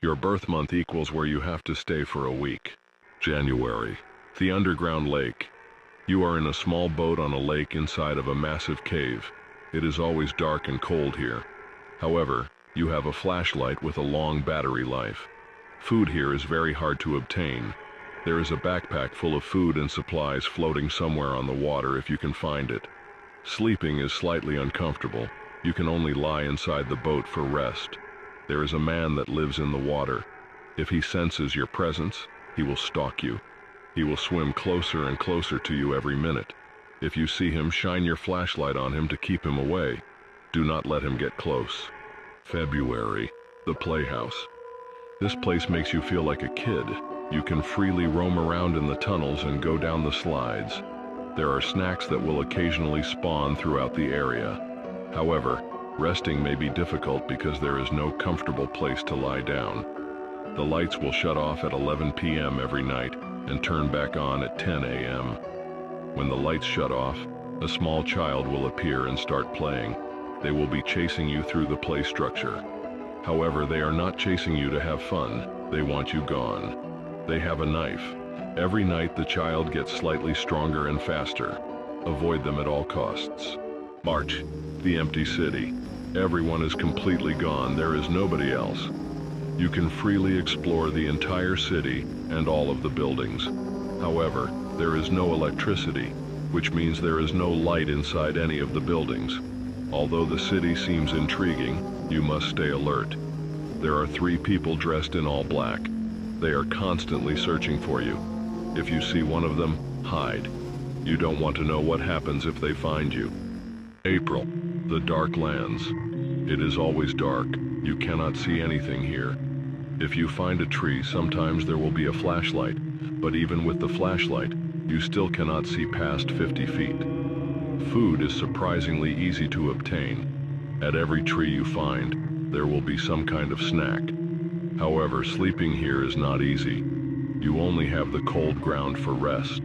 Your birth month equals where you have to stay for a week. January. The underground lake. You are in a small boat on a lake inside of a massive cave. It is always dark and cold here. However, you have a flashlight with a long battery life. Food here is very hard to obtain. There is a backpack full of food and supplies floating somewhere on the water if you can find it. Sleeping is slightly uncomfortable. You can only lie inside the boat for rest. There is a man that lives in the water. If he senses your presence, he will stalk you. He will swim closer and closer to you every minute. If you see him, shine your flashlight on him to keep him away. Do not let him get close. February. The playhouse. This place makes you feel like a kid. You can freely roam around in the tunnels and go down the slides. There are snacks that will occasionally spawn throughout the area. However, resting may be difficult because there is no comfortable place to lie down. The lights will shut off at 11 p.m. every night and turn back on at 10 a.m. When the lights shut off, a small child will appear and start playing. They will be chasing you through the play structure. However, they are not chasing you to have fun. They want you gone. They have a knife. Every night the child gets slightly stronger and faster. Avoid them at all costs. March. The empty city. Everyone is completely gone. There is nobody else. You can freely explore the entire city and all of the buildings. However, there is no electricity, which means there is no light inside any of the buildings. Although the city seems intriguing, you must stay alert. There are 3 people dressed in all black. They are constantly searching for you. If you see one of them, hide. You don't want to know what happens if they find you. April. The dark lands. It is always dark. You cannot see anything here. If you find a tree, sometimes there will be a flashlight, but even with the flashlight, you still cannot see past 50 feet. Food is surprisingly easy to obtain. At every tree you find, there will be some kind of snack. However, sleeping here is not easy. You only have the cold ground for rest.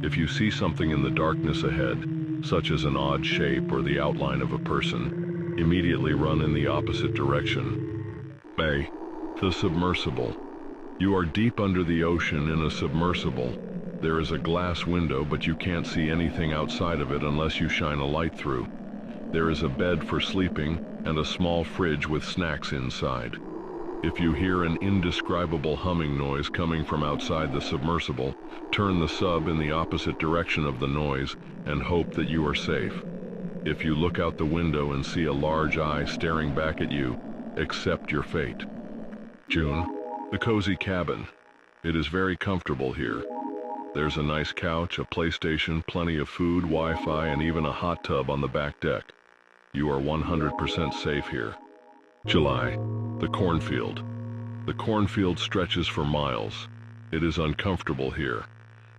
If you see something in the darkness ahead, such as an odd shape or the outline of a person, immediately run in the opposite direction. May. The submersible. You are deep under the ocean in a submersible. There is a glass window, but you can't see anything outside of it unless you shine a light through. There is a bed for sleeping and a small fridge with snacks inside. If you hear an indescribable humming noise coming from outside the submersible, turn the sub in the opposite direction of the noise and hope that you are safe. If you look out the window and see a large eye staring back at you, accept your fate. June. The cozy cabin. It is very comfortable here. There's a nice couch, a PlayStation, plenty of food, Wi-Fi, and even a hot tub on the back deck. You are 100% safe here. July. The cornfield. The cornfield stretches for miles. It is uncomfortable here.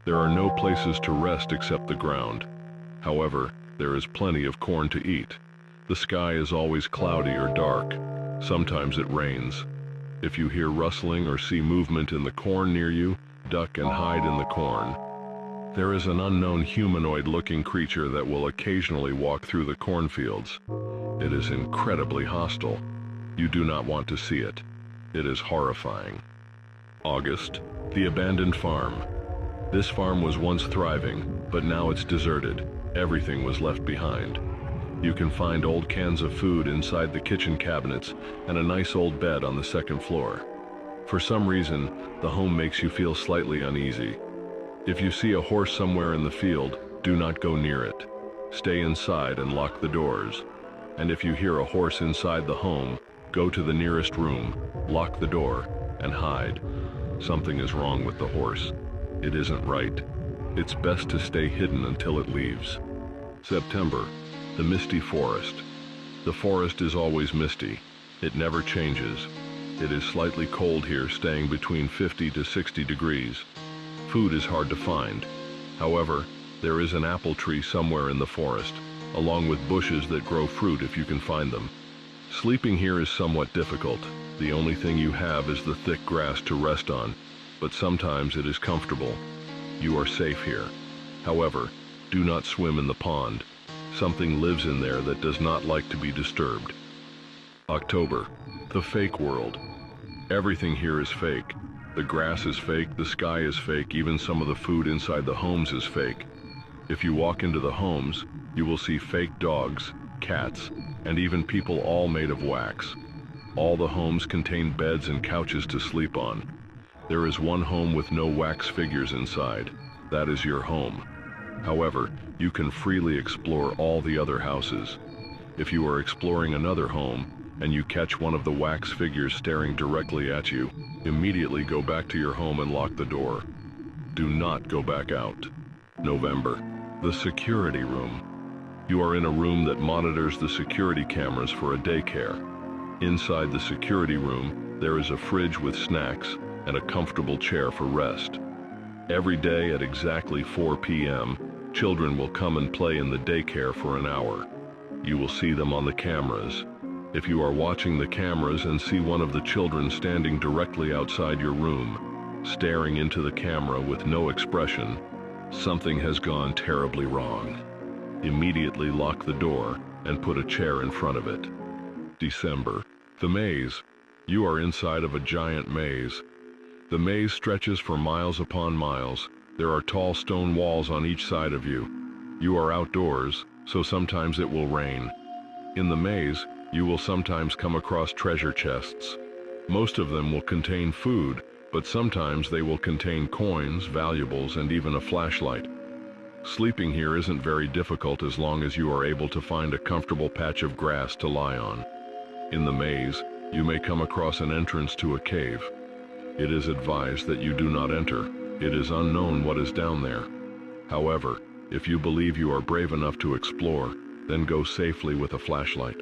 There are no places to rest except the ground. However, there is plenty of corn to eat. The sky is always cloudy or dark. Sometimes it rains. If you hear rustling or see movement in the corn near you, duck and hide in the corn. There is an unknown humanoid-looking creature that will occasionally walk through the cornfields. It is incredibly hostile. You do not want to see it. It is horrifying. August. The abandoned farm. This farm was once thriving, but now it's deserted. Everything was left behind. You can find old cans of food inside the kitchen cabinets and a nice old bed on the 2nd floor. For some reason, the home makes you feel slightly uneasy. If you see a horse somewhere in the field, do not go near it. Stay inside and lock the doors. And if you hear a horse inside the home, go to the nearest room, lock the door, and hide. Something is wrong with the horse. It isn't right. It's best to stay hidden until it leaves. September. The misty forest. The forest is always misty. It never changes. It is slightly cold here, staying between 50 to 60 degrees. Food is hard to find. However, there is an apple tree somewhere in the forest, along with bushes that grow fruit if you can find them. Sleeping here is somewhat difficult. The only thing you have is the thick grass to rest on, but sometimes it is comfortable. You are safe here. However, do not swim in the pond. Something lives in there that does not like to be disturbed. October. The fake world. Everything here is fake. The grass is fake, the sky is fake, even some of the food inside the homes is fake. If you walk into the homes, you will see fake dogs, cats, and even people all made of wax. All the homes contain beds and couches to sleep on. There is one home with no wax figures inside. That is your home. However, you can freely explore all the other houses. If you are exploring another home, and you catch one of the wax figures staring directly at you, immediately go back to your home and lock the door. Do not go back out. November. The security room. You are in a room that monitors the security cameras for a daycare. Inside the security room, there is a fridge with snacks and a comfortable chair for rest. Every day at exactly 4 p.m., children will come and play in the daycare for an hour. You will see them on the cameras. If you are watching the cameras and see one of the children standing directly outside your room, staring into the camera with no expression, something has gone terribly wrong. Immediately lock the door and put a chair in front of it. December. The maze. You are inside of a giant maze. The maze stretches for miles upon miles. There are tall stone walls on each side of you. You are outdoors, so sometimes it will rain. In the maze, you will sometimes come across treasure chests. Most of them will contain food, but sometimes they will contain coins, valuables, and even a flashlight. Sleeping here isn't very difficult as long as you are able to find a comfortable patch of grass to lie on. In the maze, you may come across an entrance to a cave. It is advised that you do not enter. It is unknown what is down there. However, if you believe you are brave enough to explore, then go safely with a flashlight.